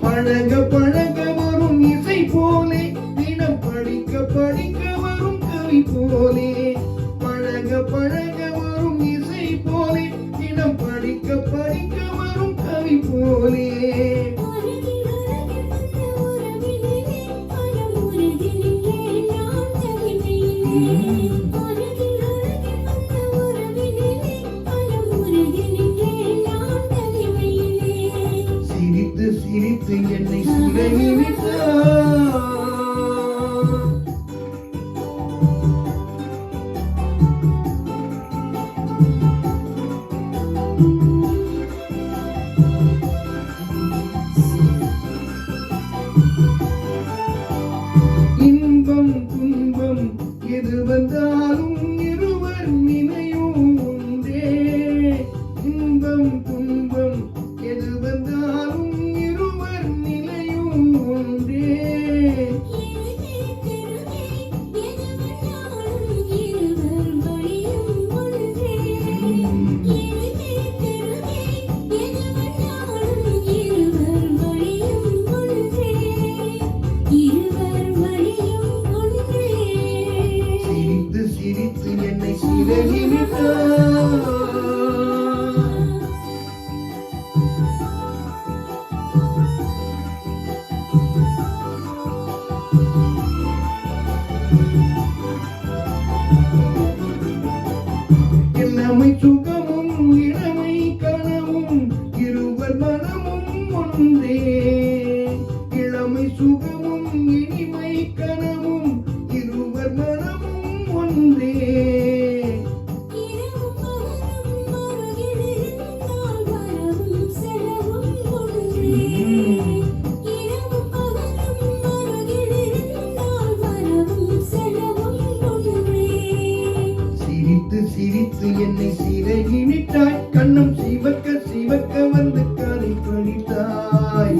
பழக பழக வரும் இசை போலே, தினம் படிக்க படிக்க வரும் கவி போலே. பழக பழக வரும் இசை போலே, தினம் படிக்க படிக்க வரும் கவி போலே. சிரித்து சிரித்து என்னை சிறையிட்டார். இன்பம் துன்பம் எது வந்தாலும் இருவர் நினையும் ஒன்றே. இன்பம் துன்பம் எது வந்தாலும் இருவர் நிலையும் ஒன்றே. சிரித்து சிரித்து என்னை சிறையிட்டார். இளமை சுகமும் இளமை கனவும் இருவர் மனமும் ஒன்றே. இளமை சுகமும் இனிமை கனவும் இருவர் மனமும் ஒன்றே. சிரித்து சிரித்து என்னை சிறையிட்டாய். கண்ணம் சிவக்க சிவக்க வந்து கதை படித்தாய்.